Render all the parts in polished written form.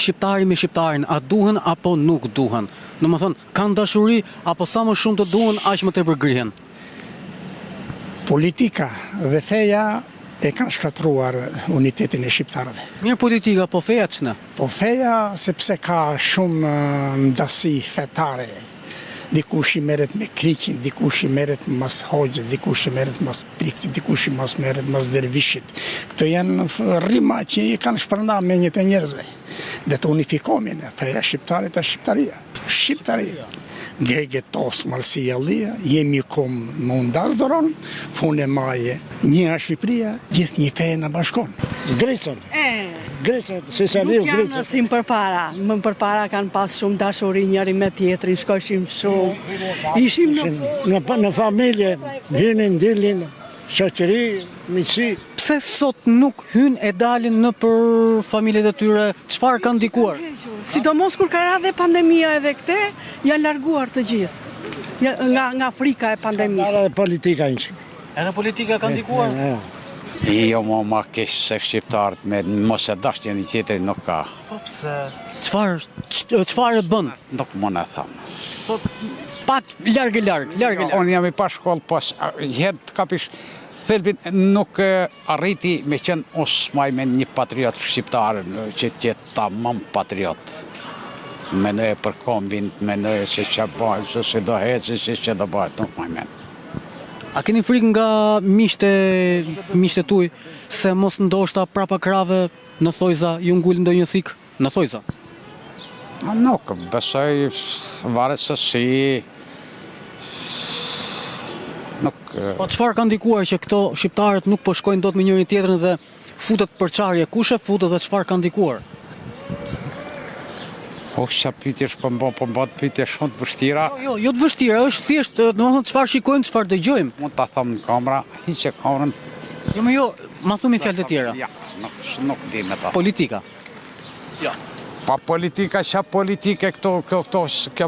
shqiptari me shqiptarin, a duhen apo nuk duhen? Domethënë, kanë dashuri apo sa më shumë të duhen, aq më tepër grihen? Politika dhe feja e kanë shkatruar unitetin e shqiptarëve. Mirë politika, po feja ç'në? Po feja sepse ka shumë ndasi fetare. Dikush i merret me kriqin, dikush i merret mas hoxhës, dikush i merret mas priftit, dikush i merret mas dervishit. Këto janë rrima që i kanë shpërndarë mendjet e njerëzve. Dhe të unifikohemi në feja shqiptare të shqiptaria. Shqiptaria. Gege tos malësia lia, jemi kom më ndas doron, fune maje, një a Shqipëria, gjithë një feje në bashkon. Grecën, se sa Nuk janë si më përpara. Më përpara kanë pas shumë dashuri njëri me tjetrin, shkojshim shumë. Ishim në familje, hinin, dilin, shoqëri, miqësi. Pse sot nuk hyn e dalin në për familjet e tyre? Çfarë kanë ndikuar? Sidomos kur ka radhe pandemia edhe këte, janë larguar të gjithë. Nga frika e pandemisë. Edhe politika ishë. Edhe politika ka ndikuar? Jo, ma kesh se shqiptarët me mos e dashtje një tjetëri nuk ka. Po pse? Çfarë bën? Nuk më në thamë. Po pak larg. Unë jam i pa shkollë, pas jetë kapish thelbin nuk arriti me qenë osmaj me një patriot shqiptarë që tjetë ta mam patriot. Menoj për kombin, menoj se që bëjë, se do heci, se që do bëjë, nuk më menë. A keni frikë nga miqtë tuaj se mos ndoshta prapa krave në thojza ju ngul ndonjë thik në thojza? Nuk, besoj varet se si. Nuk. Po çfarë ka ndikuar që këto shqiptarët nuk po shkojnë dot me njëri tjetrin dhe futet përçarje? Kush e futet dhe çfarë ka ndikuar? Po qa pyetjesh po mbot pyetje shumë të vështira. Jo të vështira, është thjesht, domethënë çfarë shikojmë, çfarë dëgjojmë. Mund ta them në kamera, hiqe kamerën. Jo, ma thumi fjalë të tjera. Ja, nuk di me ta. Politika. Ja. Pa politika, qa politike kjo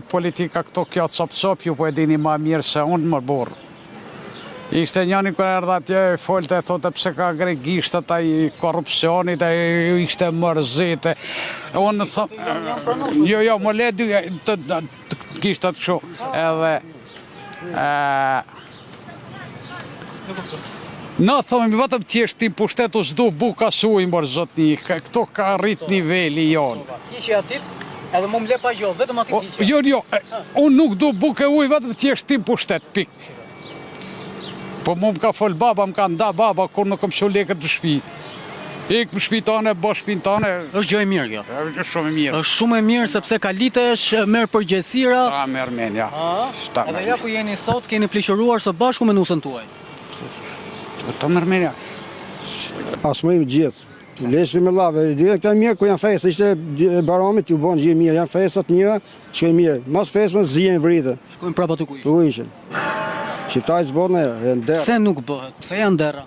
politika këto kjo cop ju po e dini ma mirë se unë më burë. Ishte njëni kër erdha atje, folte, thote pse ka gregishtet, i korupcionit, i ishte mërzit. Unë thëmë, jo, më le dy të kishtet këshu. Edhe, në thëmë, vetëm tjesht ti pushtetu s'du buka suj, mërë zotni, këto ka rrit nivelli jonë. Hiqe atit, edhe më mle pa gjo, vetëm atit hiqe. Jo, unë nuk du buke uj, vetëm tjesht ti pushtet, pikë. Po mu më ka fol baba, më ka nda baba, kur nuk më shu lekët të shpi. Ik më shpi tane, bo shpin tane. Është gjë e mirë kjo. Është shumë e mirë. Është shumë e mirë sepse kalitesh, merr përgjegjësira. Ta merr menja. Edhe ja ku jeni sot, keni pleqëruar së bashku me nusën tuaj. Ta merr menja. Asmojmë gjithë. Leshve me lave, dhe këta mirë ku janë fesë, ishte baramit ju bon gjithë mirë, janë fesat mira, që e mirë. Mas fesë më zhjën vritë. Shkojmë prapa të ku ishte. Ku ishte. Shqiptarë s'bërë në e ndera. Pse nuk bëhet? Pse janë ndera?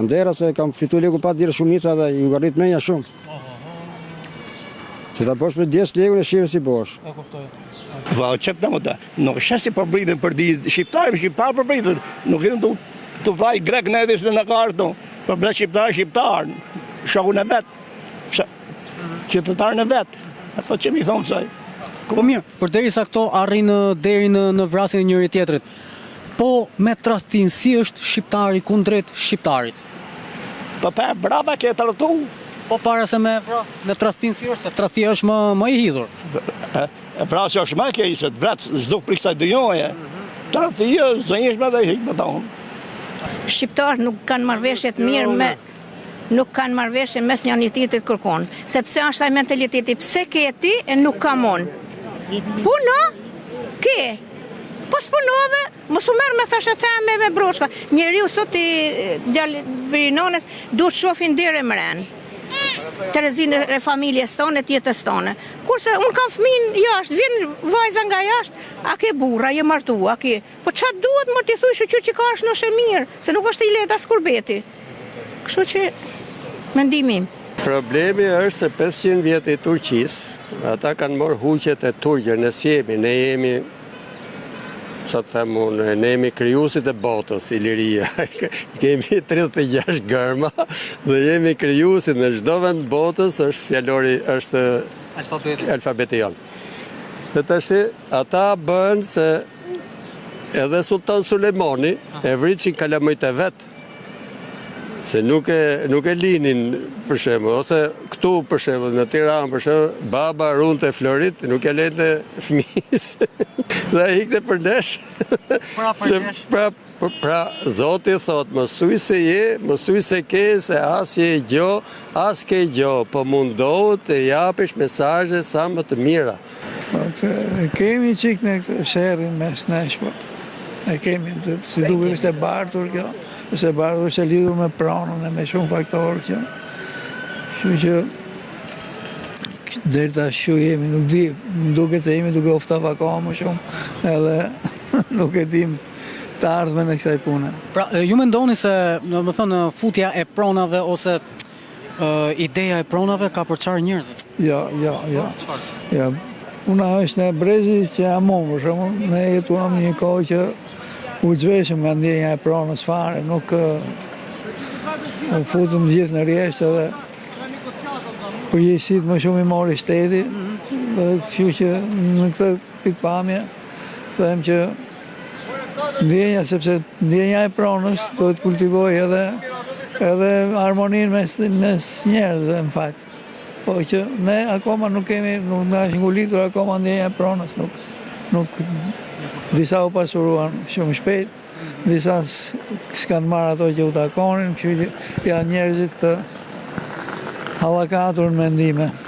Ndera se kam fitu leku pa dirë shumica dhe ju ga rritë menja shumë. Se ta bosh për 10 leku në shive si bosh. E kuptoj. Vau, qëtë në më të, nuk shesi për vritën për di shqiptarë për vritën, nuk e në të vaj grek në edhis dhe në kartë, për vret shqiptarë, shahu në vetë, qytetarë në vetë, e po që mi thonë kësaj. Po mirë, përderisa këto arrinë deri në vrasjen e njëri tjetrit. Po me tradhtinësi është shqiptari kundrejt shqiptarit. Po pa brava ke të rëtu. Po para se me tradhtinësi është, se tradhtia është më i hidhur. Vrasja është më ke se të vret s'duk për kësaj dëjoje. Tradhtia zënjeshme dhe hikme të unë. Shqiptarët nuk kanë marrëveshje mirë nuk kanë marrëveshje mes një tjetrit kërkon, sepse është ai mentaliteti, pse ke ti e nuk kam unë. Puno, ke. Po s'punove, mos u merr me thashë theme me broshka. Njeriu sot i djalë Birinones duhet shohin deri më ren. Terezinë e familjes tonë, tjetës tonë. Kurse unë kam fëmin jashtë, vjen vajza nga jashtë, a ke burra, je martua, a ke. Po çfarë duhet më ti thuj shoqë që ka është në mirë, se nuk është i lehtë as kurbeti. Kështu që mendimi im. Problemi është se 500 vjet e Turqisë, ata kanë marrë huqet e turqëve, ne jemi sa të them unë, ne jemi krijuesit e botës, Iliria. Kemi 36 gërma dhe jemi krijuesit në çdo vend botës, është fjalori, është alfabeti janë. Dhe tash ata bën se edhe Sultan Sulejmani e vriqin kalamajt e vetë, se nuk e linin për shembull, ose këtu për shembull në Tiranë për shembull, baba runte florit, nuk e lente fëmijës. Dhe ai ikte për nesh. Pra Zoti thot, mos thuj se je, mos thuj se ke, se as je gjo, as ke gjo, po mundohu të japish mesazhe sa më të mira. Kemi qik në shërin mes nesh, po. E kemi, si duke është e bartur kjo, është e bartur, është e lidhur me pranën e me shumë faktorë kjo. Kështu që deri tash shu jemi, nuk di, duket se jemi duke oftava ka më shumë, edhe nuk e dim të ardhmen e kësaj pune. Pra, ju mendoni se, më thënë, futja e pronave ose ideja e pronave ka përçarë njerëzit? Ja. Una është në brezi që jam unë, për shumë, ne jetuam një kohë që u gjveshëm nga ndjenja e pronës fare, nuk u futëm gjithë në rjeshtë edhe përgjegjësitë më shumë i mori shteti, dhe kështu që në këtë pikpamje them që ndjenja, sepse ndjenja e pronës do të kultivoj edhe harmoninë mes njerëzve në fakt. Po që ne akoma nuk kemi, nuk nga është ngulitur akoma ndjenja e pronës, nuk disa u pasuruan shumë shpejt, disa s'kan marrë ato që u takonin, kështu që janë njerëzit të hallakatur në mendime.